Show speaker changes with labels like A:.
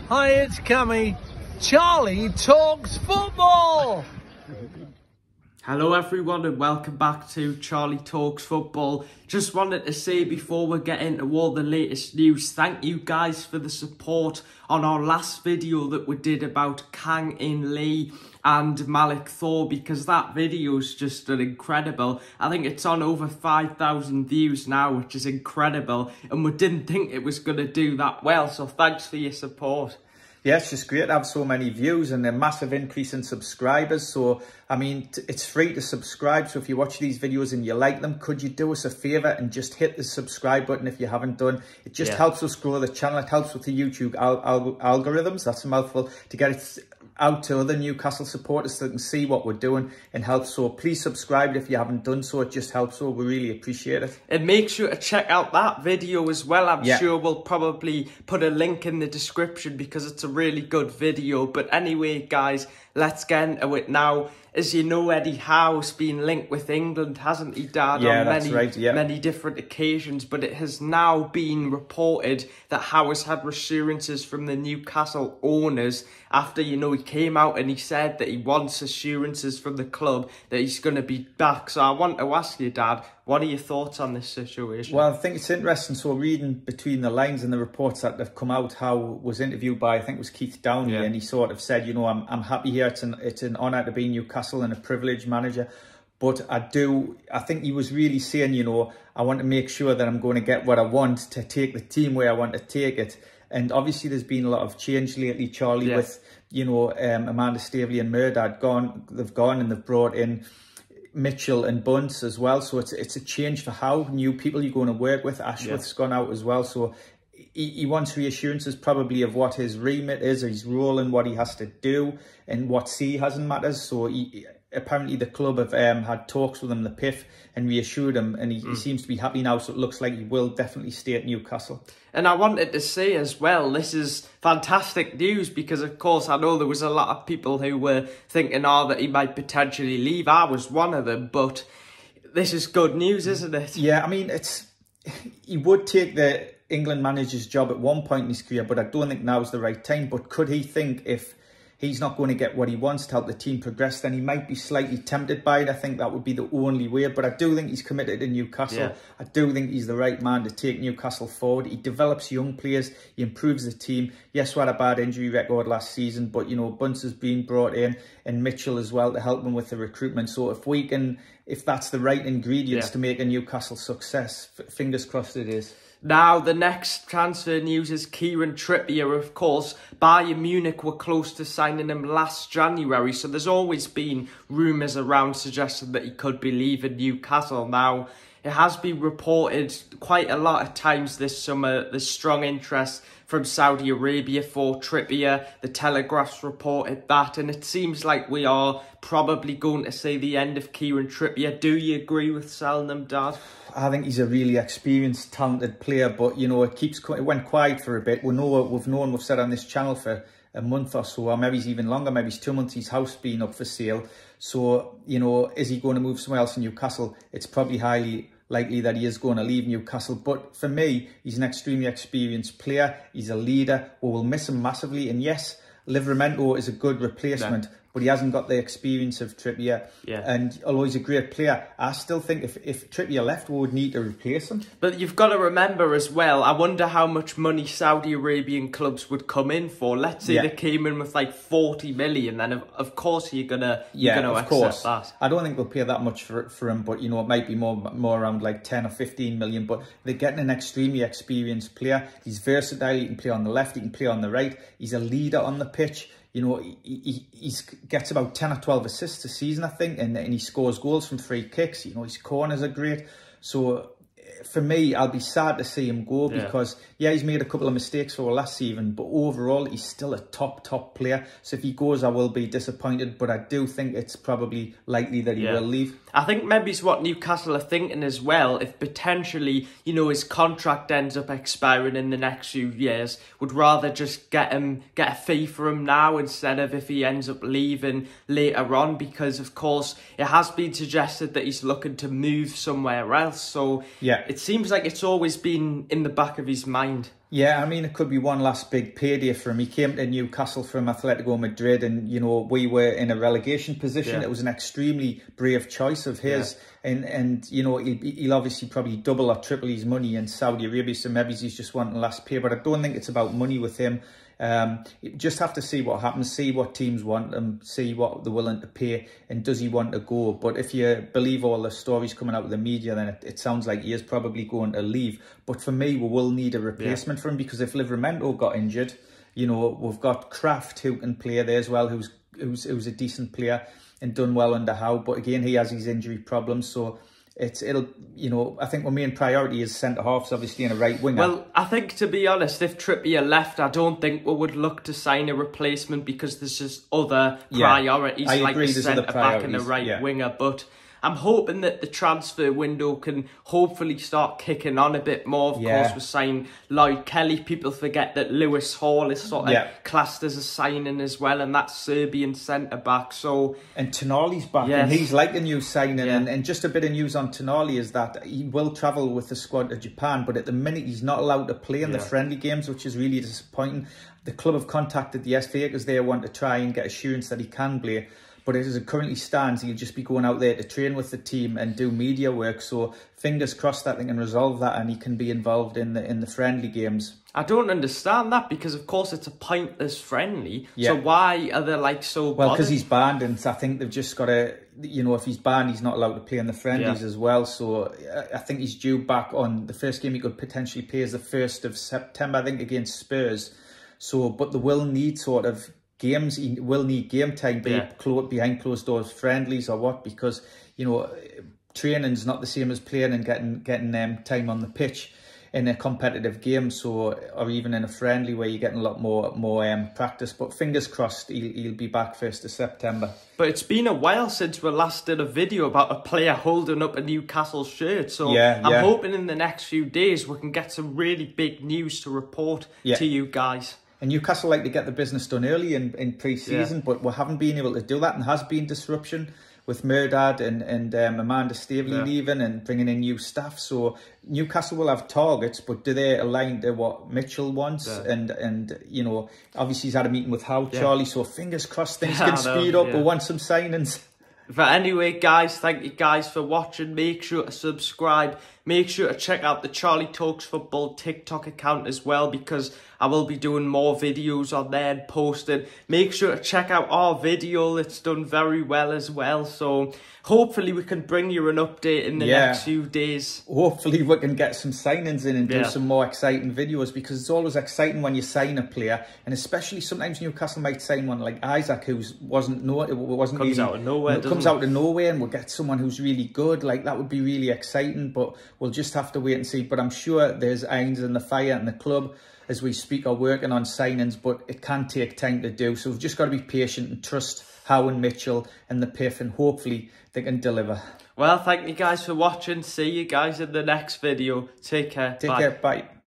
A: Hi, it's Cammy. Charlie talks football.
B: Hello everyone and welcome back to Charlie Talks Football. Just wanted to say before we get into all the latest news, thank you guys for the support on our last video that we did about Kang-in Lee and Malik Thor, because that video is just incredible. I think it's on over 5,000 views now, which is incredible, and we didn't think it was going to do that well, so thanks for your support.
C: Yeah, it's just great to have so many views and a massive increase in subscribers. So, I mean, it's free to subscribe. So if you watch these videos and you like them, could you do us a favour and just hit the subscribe button if you haven't done? It just helps us grow the channel. It helps with the YouTube algorithms. That's a mouthful, to get it out to other Newcastle supporters so they can see what we're doing and help. So please subscribe if you haven't done so. It just helps. So we really appreciate it.
B: And make sure to check out that video as well. I'm sure we'll probably put a link in the description because it's a really good video. But anyway, guys, let's get into it now. As you know, Eddie Howe's been linked with England, hasn't he, Dad?
C: Yeah,
B: on
C: many
B: different occasions. But it has now been reported that Howe has had assurances from the Newcastle owners after, you know, he came out and he said that he wants assurances from the club that he's going to be back. So I want to ask you, Dad, what are your thoughts on this situation?
C: Well, I think it's interesting. So reading between the lines and the reports that have come out, Howe was interviewed by, I think it was Keith Downey, and he sort of said, you know, I'm happy here. It's an honour to be Newcastle and a privileged manager. But I think he was really saying, you know, I want to make sure that I'm going to get what I want to take the team where I want to take it. And obviously there's been a lot of change lately, Charlie, with, you know, Amanda Staveley and Murdad gone. They've gone and they've brought in Mitchell and Bunce as well. So it's a change for Howe. New people you're going to work with. Ashworth's gone out as well. So he wants reassurances probably of what his remit is, his role and what he has to do, and what he hasn't matters. So apparently the club have had talks with him, the PIF, and reassured him, and he seems to be happy now. So it looks like he will definitely stay at Newcastle.
B: And I wanted to say as well, this is fantastic news because, of course, I know there was a lot of people who were thinking, that he might potentially leave. I was one of them, but this is good news, isn't it?
C: Yeah, I mean, he would take the England manager's job at one point in his career, but I don't think now's the right time. But could he think if he's not going to get what he wants to help the team progress, then he might be slightly tempted by it? I think that would be the only way. But I do think he's committed to Newcastle. Yeah. I do think he's the right man to take Newcastle forward. He develops young players. He improves the team. Yes, we had a bad injury record last season, but, you know, Bunce has been brought in and Mitchell as well to help him with the recruitment. So if that's the right ingredients to make a Newcastle success, fingers crossed it is.
B: Now, the next transfer news is Kieran Trippier. Of course, Bayern Munich were close to signing him last January, so there's always been rumours around suggesting that he could be leaving Newcastle. Now, it has been reported quite a lot of times this summer, there's strong interest from Saudi Arabia for Trippier. The Telegraph's reported that, and it seems like we are probably going to see the end of Kieran Trippier. Do you agree with selling him, Dad?
C: I think he's a really experienced, talented player, but, you know, it went quiet for a bit. We've said on this channel for a month or so, or maybe it's even longer, maybe it's 2 months, his house being up for sale. So, you know, is he going to move somewhere else in Newcastle? It's probably highly likely that he is going to leave Newcastle. But for me, he's an extremely experienced player. He's a leader. We will miss him massively. And yes, Livramento is a good replacement, but he hasn't got the experience of Trippier. And although he's a great player, I still think if Trippier left, we would need to replace him.
B: But you've got to remember as well, I wonder how much money Saudi Arabian clubs would come in for. Let's say they came in with like 40 million, then of course you're gonna accept that.
C: I don't think they'll pay that much for him, but, you know, it might be more around like 10 or 15 million. But they're getting an extremely experienced player. He's versatile. He can play on the left, he can play on the right. He's a leader on the pitch. You know, he gets about 10 or 12 assists a season, I think, and he scores goals from free kicks. You know, his corners are great. So for me, I'll be sad to see him go because, he's made a couple of mistakes for last season, but overall, he's still a top player. So if he goes, I will be disappointed, but I do think it's probably likely that he will leave.
B: I think maybe it's what Newcastle are thinking as well. If potentially, you know, his contract ends up expiring in the next few years, would rather just get a fee for him now instead of if he ends up leaving later on, because of course it has been suggested that he's looking to move somewhere else. So it seems like it's always been in the back of his mind.
C: Yeah, I mean, it could be one last big payday for him. He came to Newcastle from Atletico Madrid, and, you know, we were in a relegation position.
B: Yeah.
C: It was an extremely brave choice of his. Yeah. And you know, he'll obviously probably double or triple his money in Saudi Arabia, so maybe he's just wanting last pay. But I don't think it's about money with him. You just have to see what happens, see what teams want him, see what they're willing to pay, and does he want to go. But if you believe all the stories coming out of the media, then it sounds like he is probably going to leave. But for me, we will need a replacement for him, because if Livramento got injured, you know, we've got Kraft who can play there as well, who's a decent player and done well under Howe. But again, he has his injury problems, so it'll, you know, I think my main priority is centre-halves, obviously, and a right winger.
B: Well, I think, to be honest, if Trippier left, I don't think we would look to sign a replacement, because there's just other priorities, like a centre-back and a right winger. But I'm hoping that the transfer window can hopefully start kicking on a bit more. Of course, we're signing Lloyd Kelly. People forget that Lewis Hall is sort of classed as a signing as well, and that's Serbian centre-back. So,
C: and Tonali's back, and he's like a new signing. And just a bit of news on Tonali is that he will travel with the squad to Japan, but at the minute he's not allowed to play in the friendly games, which is really disappointing. The club have contacted the FA because they want to try and get assurance that he can play. But as it currently stands, he'll just be going out there to train with the team and do media work. So fingers crossed that they can resolve that and he can be involved in the friendly games.
B: I don't understand that, because of course it's a pointless friendly. So why are they like so
C: Well, because he's banned, and I think they've just got to, you know, if he's banned, he's not allowed to play in the friendlies as well. So I think he's due back on the first game he could potentially play is the 1st of September, I think, against Spurs. So, but they will need sort of games. He will need game time, be behind closed doors friendlies or what, because, you know, training's not the same as playing and getting time on the pitch in a competitive game, so, or even in a friendly where you're getting a lot more practice. But fingers crossed he'll be back 1st of September. But
B: it's been a while since we last did a video about a player holding up a Newcastle shirt, so I'm hoping in the next few days we can get some really big news to report to you guys.
C: And Newcastle like to get the business done early in pre-season, but we haven't been able to do that, and has been disruption with Murdad and Amanda Staveley leaving and bringing in new staff. So Newcastle will have targets, but do they align to what Mitchell wants? And you know, obviously he's had a meeting with Howe, Charlie, so fingers crossed things can speed up. We want some signings.
B: But anyway, guys, thank you guys for watching. Make sure to subscribe. Make sure to check out the Charlie Talks Football TikTok account as well, because I will be doing more videos on there and posting. Make sure to check out our video. It's done very well as well. So hopefully we can bring you an update in the next few days.
C: Hopefully we can get some signings in and do some more exciting videos, because it's always exciting when you sign a player, and especially sometimes Newcastle might sign one like Isaac, who comes
B: out of nowhere,
C: and we'll get someone who's really good. Like, that would be really exciting, but we'll just have to wait and see. But I'm sure there's irons in the fire, and the club, as we speak, are working on signings, but it can take time to do. So we've just got to be patient and trust Howe and Mitchell and the PIF, and hopefully they can deliver.
B: Well, thank you guys for watching. See you guys in the next video. Take care.
C: Take care. Bye.